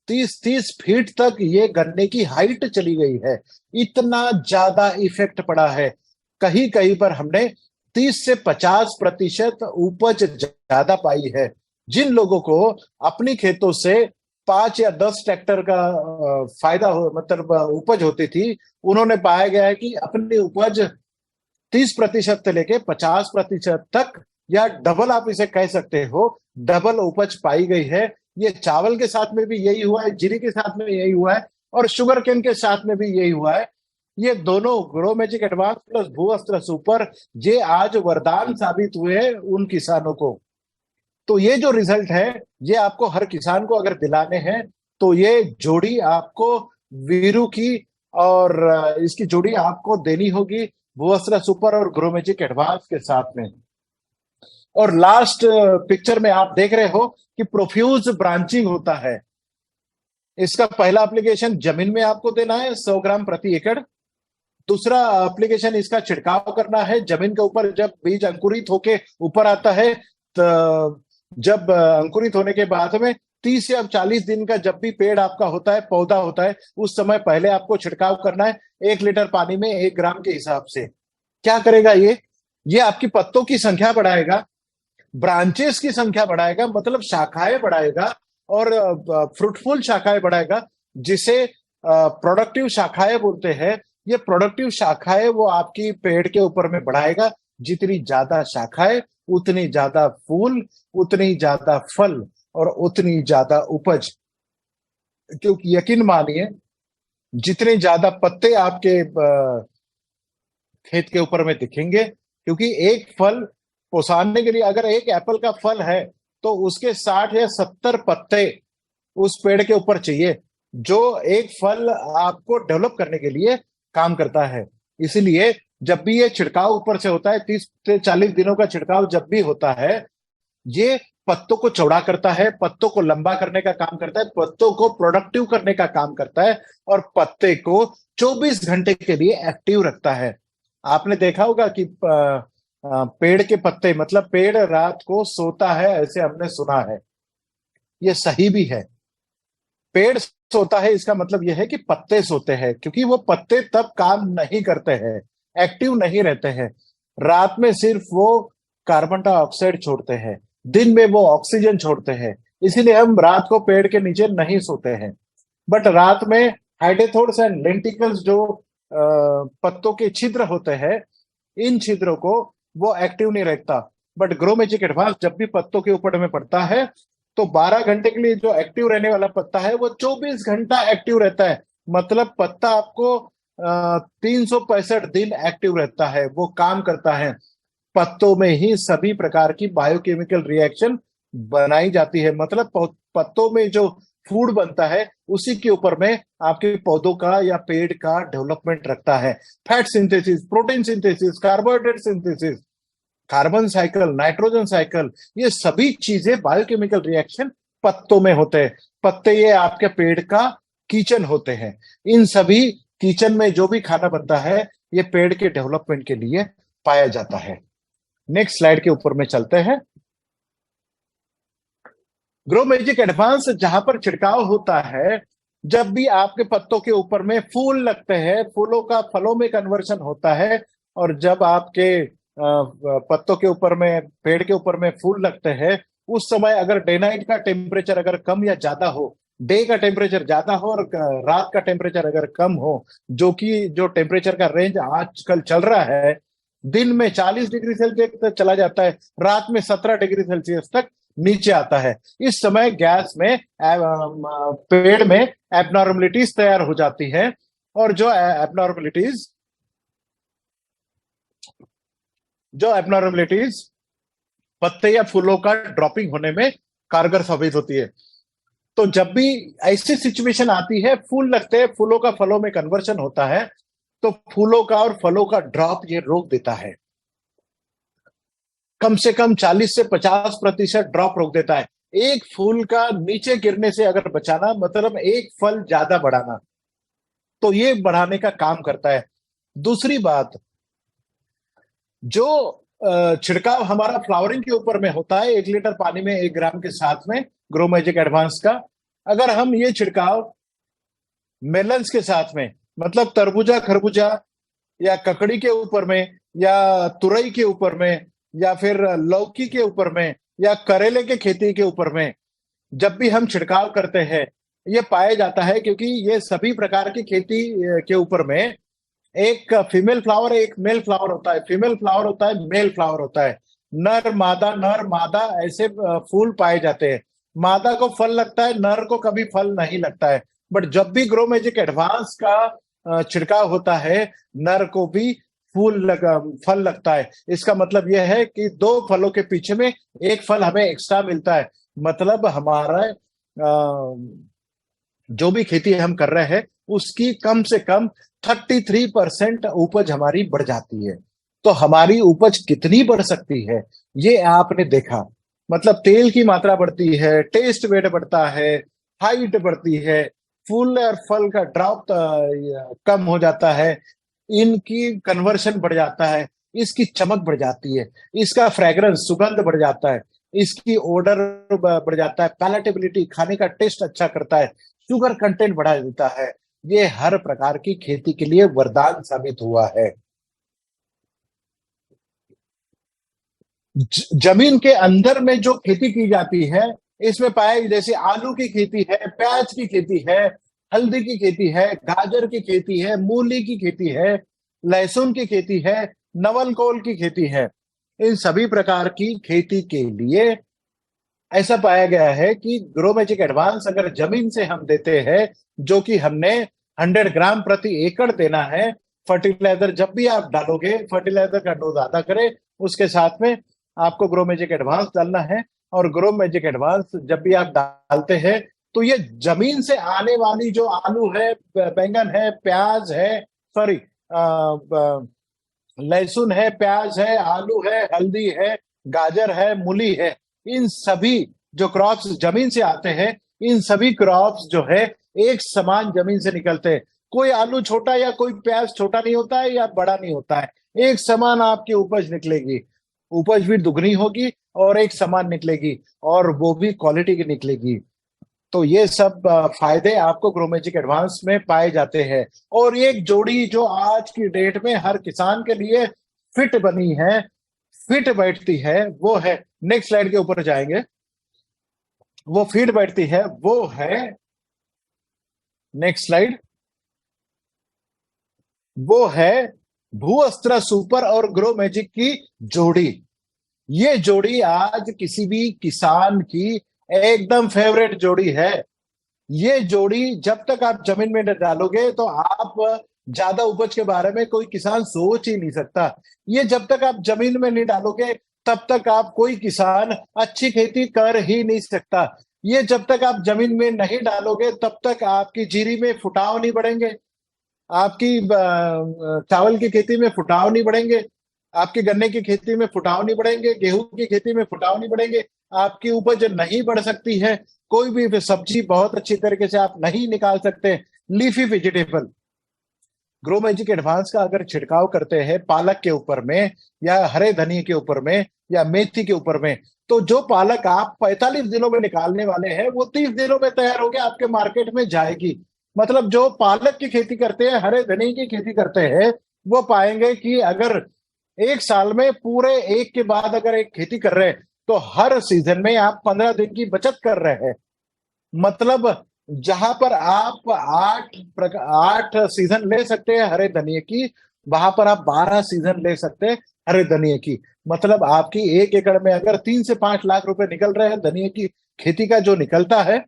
30-30 फीट तक ये गन्ने की हाइट चली गई है। इतना ज्यादा इफेक्ट पड़ा है। कहीं कहीं पर हमने 30 से 50% उपज ज्यादा पाई है। जिन लोगों को अपनी खेतों से 5 या 10 ट्रैक्टर का फायदा हो, मतलब उपज होती थी, उन्होंने पाया गया है कि अपनी उपज 30% से लेके 50% तक, या डबल आप इसे कह सकते हो, डबल उपज पाई गई है। ये चावल के साथ में भी यही हुआ है, जीरी के साथ में यही हुआ है, और शुगर केन के साथ में भी यही हुआ है। ये दोनों grow magic advance plus Bhuastra super, ये आज वरदान साबित हुए हैं उन किसानों को। तो ये जो रिजल्ट है, ये आपको हर किसान को अगर दिलाने हैं, तो ये जोड़ी आपको वीरू की, और इसकी जोड़ी आपको देनी होगी भूअस्त्र सुपर और ग्रो मैजिक एडवांस के साथ में। और लास्ट पिक्चर में आप देख रहे हो कि प्रोफ्यूज ब्रांचिंग होता है। इसका पहला एप्लीकेशन जमीन में आपको देना है 100 ग्राम प्रति एकड़। दूसरा एप्लीकेशन इसका छिड़काव करना है जमीन के ऊपर। जब बीज अंकुरित होके ऊपर आता है, तो जब अंकुरित होने के बाद में 30 या 40 दिन का जब भी पेड़ आपका होता है, पौधा होता है, उस समय पहले आपको छिड़काव करना है 1 लीटर पानी में 1 ग्राम के हिसाब से। क्या करेगा ये आपकी पत्तों की संख्या बढ़ाएगा, ब्रांचेस की संख्या बढ़ाएगा, मतलब शाखाएं बढ़ाएगा, और फ्रूटफुल शाखाएं बढ़ाएगा, जिसे प्रोडक्टिव शाखाएं बोलते हैं। ये प्रोडक्टिव शाखाएं वो आपकी पेड़ के ऊपर में बढ़ाएगा। जितनी ज्यादा शाखाएं, उतनी ज्यादा फूल, उतनी ज्यादा फल, और उतनी ज्यादा उपज। क्योंकि यकीन मानिए, जितने ज्यादा पत्ते आपके खेत के ऊपर में दिखेंगे, क्योंकि एक फल ओसारने के लिए अगर एक एप्पल का फल है, तो उसके 60 या 70 पत्ते उस पेड़ के ऊपर चाहिए, जो एक फल आपको डेवलप करने के लिए काम करता है। इसलिए जब भी ये छिड़काव ऊपर से होता है, 30 से 40 दिनों का छिड़काव जब भी होता है, ये पत्तों को चौड़ा करता है, पत्तों को लंबा करने का काम करता है, पत्तों को प्रोडक्टिव करने का काम करता है, और पत्ते को 24 घंटे के लिए एक्टिव रखता है। आपने देखा होगा कि पेड़ के पत्ते, मतलब पेड़ रात को सोता है, ऐसे हमने सुना है। ये सही भी है। पेड़ सोता है, इसका मतलब यह है कि पत्ते सोते हैं, क्योंकि वो पत्ते तब काम नहीं करते हैं, एक्टिव नहीं रहते हैं। रात में सिर्फ वो कार्बन डाइऑक्साइड छोड़ते हैं, दिन में वो ऑक्सीजन छोड़ते हैं। इसीलिए हम रात को पेड़ के नीचे नहीं सोते हैं। बट रात में हाइडेथोड्स एंड लेंटिकल्स, जो पत्तों के छिद्र होते हैं, इन छिद्रों को वो एक्टिव नहीं रखता। बट ग्रो मैजिक एडवांस जब भी पत्तों के ऊपर में पड़ता है, तो 12 घंटे के लिए जो एक्टिव रहने वाला पत्ता है, वो 24 घंटा एक्टिव रहता है। मतलब पत्ता आपको 365 दिन एक्टिव रहता है, वो काम करता है। पत्तों में ही सभी प्रकार की बायोकेमिकल रिएक्शन बनाई जाती है। मतलब पत्तों में जो फूड बनता है उसी के ऊपर में आपके पौधों का या पेड़ का डेवलपमेंट रखता है। Fat synthesis, protein synthesis, carbohydrate synthesis, carbon cycle, nitrogen cycle, ये सभी चीजें बायोकेमिकल रिएक्शन पत्तों में होते हैं। पत्ते ये आपके पेड़ का किचन होते हैं। इन सभी किचन में जो भी खाना बनता है ये पेड़ के डेवलपमेंट के लिए पाया जाता है। नेक्स्ट स्लाइड के ऊपर में चलते हैं। ग्रो मैजिक एडवांस जहां पर छिड़काव होता है, जब भी आपके पत्तों के ऊपर में फूल लगते हैं, फूलों का फलों में कन्वर्शन होता है, और जब आपके पत्तों के ऊपर में, पेड़ के ऊपर में फूल लगते हैं, उस समय अगर डे नाइट का टेम्परेचर अगर कम या ज्यादा हो, डे का टेम्परेचर ज्यादा हो और रात का टेम्परेचर अगर कम हो, जो कि जो टेम्परेचर का रेंज आजकल चल रहा है, दिन में 40 डिग्री सेल्सियस तक चला जाता है, रात में 17 डिग्री सेल्सियस तक नीचे आता है। इस समय गैस में पेड़ में एबनॉर्मलिटीज तैयार हो जाती है, और जो एबनॉर्मलिटीज पत्ते या फूलों का ड्रॉपिंग होने में कारगर साबित होती है। तो जब भी ऐसी सिचुएशन आती है, फूल लगते हैं, फूलों का फलों में कन्वर्शन होता है, तो फूलों का और फलों का ड्रॉप ये रोक देता है। कम से कम 40 से 50% ड्रॉप रोक देता है। एक फूल का नीचे गिरने से अगर बचाना, मतलब एक फल ज्यादा बढ़ाना, तो ये बढ़ाने का काम करता है। दूसरी बात, जो छिड़काव हमारा फ्लावरिंग के ऊपर में होता है, 1 लीटर पानी में 1 ग्राम के साथ में ग्रो मैजिक एडवांस का, अगर हम ये छिड़काव मेलन्स के साथ में, मतलब तरबूजा, खरबूजा या ककड़ी के ऊपर में, या तुरई के ऊपर में, या फिर लौकी के ऊपर में, या करेले के खेती के ऊपर में जब भी हम छिड़काव करते हैं, ये पाया जाता है, क्योंकि ये सभी प्रकार की खेती के ऊपर में एक फीमेल फ्लावर, एक मेल फ्लावर होता है, फीमेल फ्लावर होता है, मेल फ्लावर होता है, नर मादा ऐसे फूल पाए जाते हैं। मादा को फल लगता है, नर को कभी फल नहीं लगता है। बट जब भी ग्रो मैजिक एडवांस का छिड़काव होता है, नर को भी फल लगता है। इसका मतलब यह है कि 2 फलों के पीछे में एक फल हमें एक्स्ट्रा मिलता है। मतलब हमारा जो भी खेती हम कर रहे हैं उसकी कम से कम 33% उपज हमारी बढ़ जाती है। तो हमारी उपज कितनी बढ़ सकती है ये आपने देखा। मतलब तेल की मात्रा बढ़ती है, टेस्ट वेट बढ़ता है, हाइट बढ़ती है, फूल और फल का ड्रॉप कम हो जाता है, इनकी कन्वर्शन बढ़ जाता है, इसकी चमक बढ़ जाती है, इसका फ्रेग्रेंस, सुगंध बढ़ जाता है, इसकी ओडर बढ़ जाता है, पैलेटेबिलिटी, खाने का टेस्ट अच्छा करता है, शुगर कंटेंट बढ़ा देता है। ये हर प्रकार की खेती के लिए वरदान साबित हुआ है। जमीन के अंदर में जो खेती की जाती है, इसमें पाया, जैसे आलू की खेती है, प्याज की खेती है, हल्दी की खेती है, गाजर की खेती है, मूली की खेती है, लहसुन की खेती है, नवलकोल की खेती है। इन सभी प्रकार की खेती के लिए ऐसा पाया गया है कि ग्रो मैजिक एडवांस अगर जमीन से हम देते हैं, जो कि हमने 100 ग्राम प्रति एकड़ देना है, फर्टिलाइजर जब भी आप डालोगे, फर्टिलाइजर का डोज आधा करें, उसके साथ में आपको ग्रो मैजिक एडवांस डालना है। और ग्रो मैजिक एडवांस जब भी आप डालते हैं, तो ये जमीन से आने वाली जो आलू है, बैंगन है, प्याज है, सॉरी, लहसुन है, प्याज है, आलू है, हल्दी है, गाजर है, मूली है, इन सभी जो क्रॉप्स जमीन से आते हैं, इन सभी क्रॉप्स जो है एक समान जमीन से निकलते हैं। कोई आलू छोटा या कोई प्याज छोटा नहीं होता है या बड़ा नहीं होता है, एक समान आपकी उपज निकलेगी। उपज भी दुगनी होगी और एक समान निकलेगी, और वो भी क्वालिटी की निकलेगी। तो ये सब फायदे आपको ग्रो मैजिक एडवांस में पाए जाते हैं। और एक जोड़ी जो आज की डेट में हर किसान के लिए फिट बनी है, फिट बैठती है, वो है, नेक्स्ट स्लाइड के ऊपर जाएंगे, वो फिट बैठती है, वो है, नेक्स्ट स्लाइड, वो है भू अस्त्र सुपर और ग्रो मैजिक की जोड़ी। ये जोड़ी आज किसी भी किसान की एकदम फेवरेट जोड़ी है। ये जोड़ी जब तक आप जमीन में डालोगे तो आप ज्यादा उपज के बारे में कोई किसान सोच ही नहीं सकता। ये जब तक आप जमीन में नहीं डालोगे, तब तक आप कोई किसान अच्छी खेती कर ही नहीं सकता। ये जब तक आप जमीन में नहीं डालोगे तब तक आपकी जीरी में फुटाव नहीं बढ़ेंगे, आपकी चावल की खेती में फुटाव नहीं बढ़ेंगे, आपके गन्ने की खेती में फुटाव नहीं बढ़ेंगे, गेहूं की खेती में फुटाव नहीं बढ़ेंगे, आपकी उपज नहीं बढ़ सकती है, कोई भी सब्जी बहुत अच्छी तरीके से आप नहीं निकाल सकते। Leafy vegetable grow magic advance का अगर छिड़काव करते हैं पालक के ऊपर में, या हरे धनिए के ऊपर में, या मेथी के ऊपर में, तो जो पालक आप 45 दिनों में निकालने वाले हैं वो 30 दिनों में तैयार होकर आपके मार्केट में जाएगी। मतलब जो पालक की खेती करते हैं, हरे धनिए की खेती करते हैं, वो पाएंगे कि अगर एक साल में पूरे एक के बाद अगर एक खेती कर रहे हैं तो हर सीजन में आप 15 दिन की बचत कर रहे हैं। मतलब जहां पर आप आठ सीजन ले सकते हैं हरे धनिए की, वहां पर आप 12 सीजन ले सकते हैं हरे धनिए की। मतलब आपकी 1 एकड़ में अगर 3 से 5 लाख रुपए निकल रहे हैं धनिए की खेती का जो निकलता है,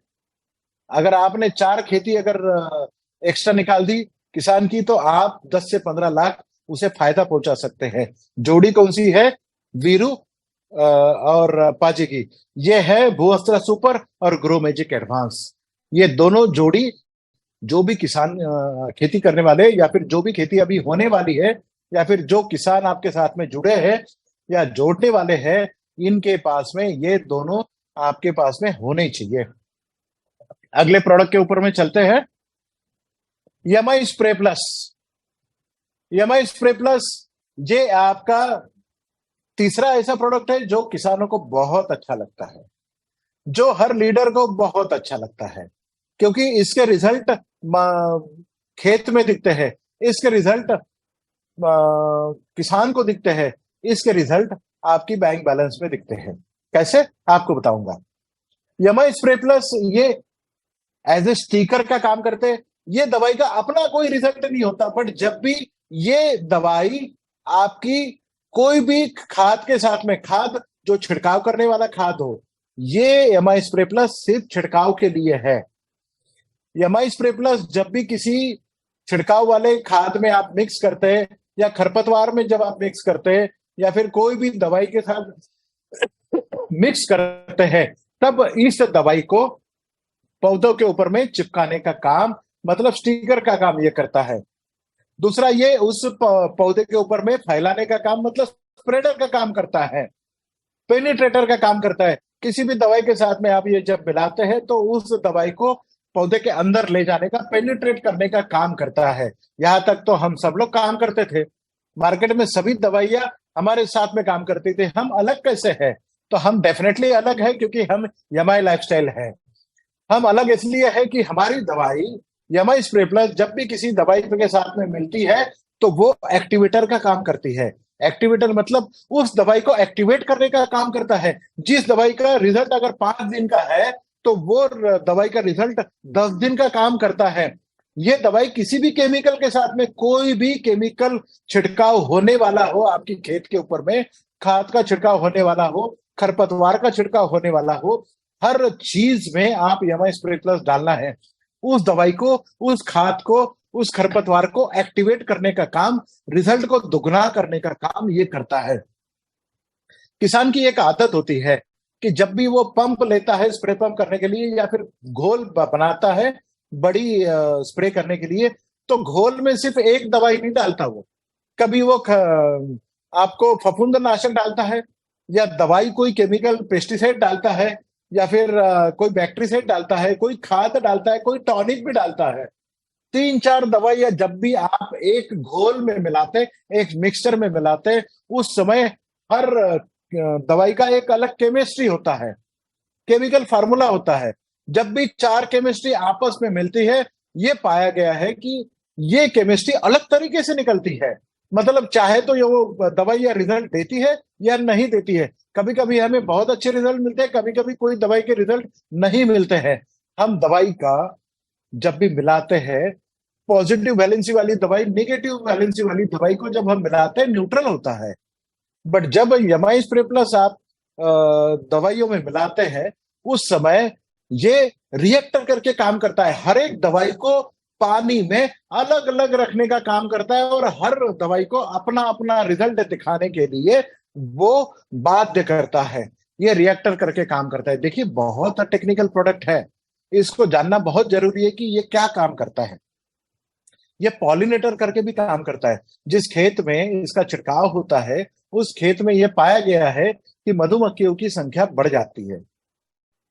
अगर आपने 4 खेती अगर एक्स्ट्रा निकाल दी किसान की, तो आप 10 से 15 लाख उसे फायदा पहुंचा सकते हैं। जोड़ी कौन सी है? वीरू और पाजी की। ये है भूअस्त्र सुपर और ग्रो मैजिक एडवांस। ये दोनों जोड़ी जो भी किसान खेती करने वाले, या फिर जो भी खेती अभी होने वाली है, या फिर जो किसान आपके साथ में जुड़े हैं या जोड़ने वाले हैं, इनके पास में ये दोनों आपके पास में होने चाहिए। अगले प्रोडक्ट के ऊपर में चलते हैं। MI spray plus. MI spray plus ये आपका तीसरा ऐसा प्रोडक्ट है जो किसानों को बहुत अच्छा लगता है, जो हर लीडर को बहुत अच्छा लगता है, क्योंकि इसके रिजल्ट खेत में दिखते हैं, इसके रिजल्ट किसान को दिखते हैं, इसके रिजल्ट आपकी बैंक बैलेंस में दिखते हैं। कैसे? आपको बताऊंगा। एमआई स्प्रे प्लस ये एज ए स्टिकर का काम करते हैं। ये दवाई का अपना कोई रिजल्ट नहीं होता, बट जब भी ये दवाई आपकी कोई भी खाद के साथ में, खाद जो छिड़काव करने वाला खाद हो, ये एमआई स्प्रे प्लस सिर्फ छिड़काव के लिए है। एमआई स्प्रे प्लस जब भी किसी छिड़काव वाले खाद में आप मिक्स करते हैं, या खरपतवार में जब आप मिक्स करते हैं, या फिर कोई भी दवाई के साथ मिक्स करते हैं, तब इस दवाई को पौधों के ऊपर में चिपकाने का काम, मतलब स्टिकर का काम ये करता है। दूसरा, ये उस पौधे के ऊपर में फैलाने का काम, मतलब स्प्रेडर का काम करता है, पेनिट्रेटर का काम करता है। किसी भी दवाई के साथ में आप ये जब मिलाते हैं तो उस दवाई को पौधे के अंदर ले जाने का, पेनिट्रेट करने का काम करता है। यहां तक तो हम सब लोग काम करते थे, मार्केट में सभी दवाइयां हमारे साथ में काम करती थी। हम अलग कैसे हैं? तो हम डेफिनेटली अलग है क्योंकि हम एमआई लाइफस्टाइल है। हम अलग इसलिए है कि हमारी दवाई एमआई स्प्रे प्लस जब भी किसी दवाई के साथ में मिलती है तो वो एक्टिवेटर का काम करती है। एक्टिवेटर मतलब उस दवाई को एक्टिवेट करने का काम करता है। जिस दवाई का रिजल्ट अगर 5 दिन का है तो वो दवाई का रिजल्ट 10 दिन का काम करता है। ये दवाई किसी भी केमिकल के साथ में, कोई भी केमिकल छिड़काव होने वाला हो आपकी खेत के ऊपर में, खाद का छिड़काव होने वाला हो, खरपतवार का छिड़काव होने वाला हो, हर चीज में आप एमआई स्प्रे प्लस डालना है। उस दवाई को, उस खाद को, उस खरपतवार को एक्टिवेट करने का काम, रिजल्ट को दुगना करने का काम ये करता है। किसान की एक आदत होती है कि जब भी वो पंप लेता है स्प्रे पंप करने के लिए, या फिर घोल बनाता है बड़ी स्प्रे करने के लिए, तो घोल में सिर्फ एक दवाई नहीं डालता वो। कभी वो आपको फफूंदनाशक डालता है, या दवाई कोई केमिकल पेस्टिसाइड डालता है, या फिर कोई बैक्टीरिसाइड डालता है, कोई खाद डालता है, कोई टॉनिक भी डालता है। 3-4 दवाइयां जब भी आप एक घोल में मिलाते, एक मिक्सचर में मिलाते, उस समय हर दवाई का एक अलग केमिस्ट्री होता है, केमिकल फार्मूला होता है। जब भी 4 केमिस्ट्री आपस में मिलती है, ये पाया गया है कि ये केमिस्ट्री अलग तरीके से निकलती है। मतलब चाहे तो ये वो दवाई या रिजल्ट देती है या नहीं देती है। कभी कभी हमें बहुत अच्छे रिजल्ट मिलते हैं, कभी कभी कोई दवाई के रिजल्ट नहीं मिलते हैं। हम दवाई का जब भी मिलाते हैं, पॉजिटिव वैलेंसी वाली दवाई नेगेटिव वैलेंसी वाली दवाई को जब हम मिलाते हैं, न्यूट्रल होता है। बट जब एमआई स्प्रे प्लस आप दवाइयों में मिलाते हैं, उस समय ये रिएक्टर करके काम करता है। हर एक दवाई को पानी में अलग अलग रखने का काम करता है, और हर दवाई को अपना अपना रिजल्ट दिखाने के लिए वो बाध्य करता है, ये रिएक्टर करके काम करता है। देखिए बहुत टेक्निकल प्रोडक्ट है, इसको जानना बहुत जरूरी है कि ये क्या काम करता है। ये पॉलिनेटर करके भी काम करता है। जिस खेत में इसका छिड़काव होता है उस खेत में यह पाया गया है कि मधुमक्खियों की संख्या बढ़ जाती है।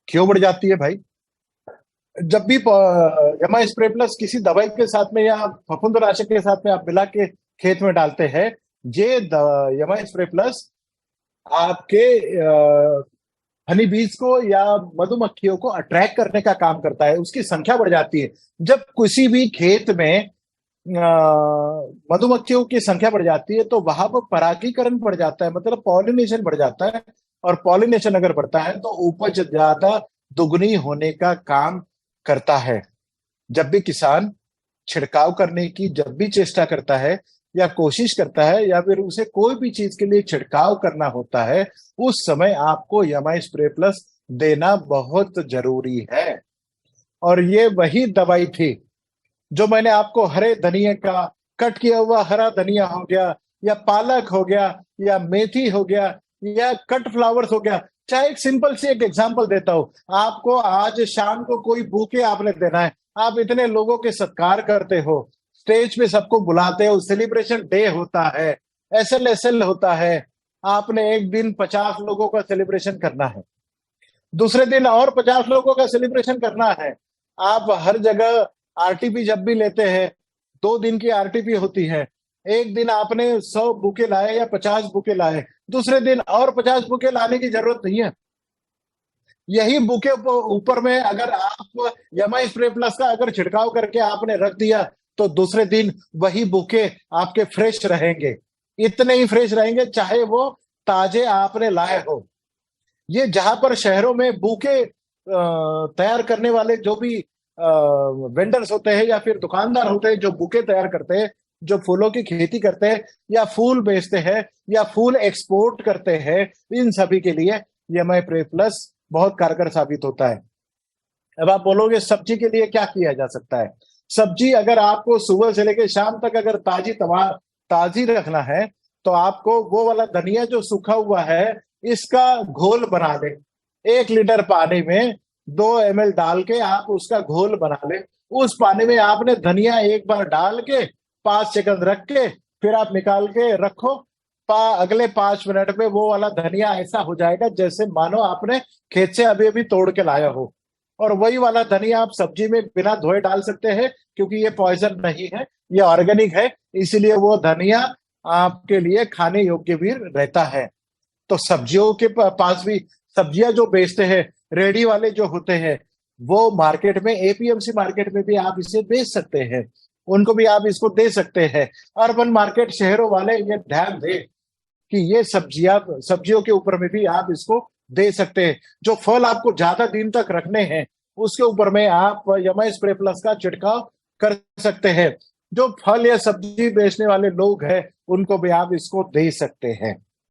क्यों बढ़ जाती है भाई? जब भी यमा स्प्रे प्लस किसी दवाई के साथ में या फफूंदनाशक के साथ में आप मिला के खेत में डालते हैं, ये यमा स्प्रे प्लस आपके हनी बीज को या मधुमक्खियों को अट्रैक्ट करने का काम करता है, उसकी संख्या बढ़ जाती है। जब किसी भी खेत में मधुमक्खियों की संख्या बढ़ जाती है तो वहां पर परागीकरण बढ़ जाता है, मतलब पॉलिनेशन बढ़ जाता है। और पॉलिनेशन अगर बढ़ता है तो उपज ज्यादा दुगनी होने का काम करता है। जब भी किसान छिड़काव करने की जब भी चेष्टा करता है या कोशिश करता है या फिर उसे कोई भी चीज के लिए छिड़काव करना होता है, उस समय आपको यमा स्प्रे प्लस देना बहुत जरूरी है। और ये वही दवाई थी जो मैंने आपको हरे धनिया का, कट किया हुआ हरा धनिया हो गया या पालक हो गया या मेथी हो गया या कट फ्लावर्स हो गया, चाहे एक सिंपल सी एक एग्जांपल देता हूं आपको। आज शाम को कोई बुके आपने देना है, आप इतने लोगों के सत्कार करते हो, स्टेज पे सबको बुलाते हो, सेलिब्रेशन डे होता है, एसएल होता है, आपने एक दिन 50 लोगों का सेलिब्रेशन करना है, दूसरे दिन और 50 लोगों का सेलिब्रेशन करना है। आप हर जगह आरटीपी जब भी लेते हैं, 2 दिन की आरटीपी होती है, एक दिन आपने 100 बुके लाए या 50 बुके लाए, दूसरे दिन और 50 बुके लाने की जरूरत नहीं है। यही बुके ऊपर में अगर आप यमा स्प्रे प्लस का अगर छिड़काव करके आपने रख दिया तो दूसरे दिन वही बुके आपके फ्रेश रहेंगे, इतने ही फ्रेश रहेंगे चाहे वो ताजे आपने लाए हो। ये जहां पर शहरों में बुके तैयार करने वाले जो भी वेंडर्स होते हैं या फिर दुकानदार होते हैं जो बुके तैयार करते हैं, जो फूलों की खेती करते हैं या फूल बेचते हैं या फूल एक्सपोर्ट करते हैं, इन सभी के लिए यमा स्प्रे प्लस बहुत कारगर साबित होता है। अब आप बोलोगे सब्जी के लिए क्या किया जा सकता है? सब्जी अगर आपको सुबह से लेकर शाम तक अगर ताजी रखना है तो आपको वो वाला धनिया जो सूखा हुआ है इसका घोल बना ले। 1 लीटर पानी में 2 ml डाल के आप उसका घोल बना ले। उस पानी में आपने धनिया एक बार डाल के 5 सेकंड रख के फिर आप निकाल के रखो। अगले 5 मिनट में वो वाला धनिया ऐसा हो जाएगा जैसे मानो आपने खेत से अभी अभी तोड़ के लाया हो। और वही वाला धनिया आप सब्जी में बिना धोए डाल सकते हैं क्योंकि ये पॉइजन नहीं है, ये ऑर्गेनिक है, इसलिए वो धनिया आपके लिए खाने योग्य भी रहता है। तो सब्जियों के पास भी, सब्जियां जो बेचते हैं रेडी वाले जो होते हैं, वो मार्केट में एपीएमसी मार्केट में भी आप इसे बेच सकते हैं, उनको भी आप इसको दे सकते हैं। अर्बन मार्केट शहरों वाले ये ध्यान दें कि ये सब्जियों के ऊपर में भी आप इसको दे सकते हैं। जो फल आपको ज्यादा दिन तक रखने हैं उसके ऊपर में आप यमा स्प्रे प्लस का छिड़काव कर सकते हैं। जो फल या सब्जी बेचने वाले लोग हैं उनको भी आप इसको दे सकते हैं।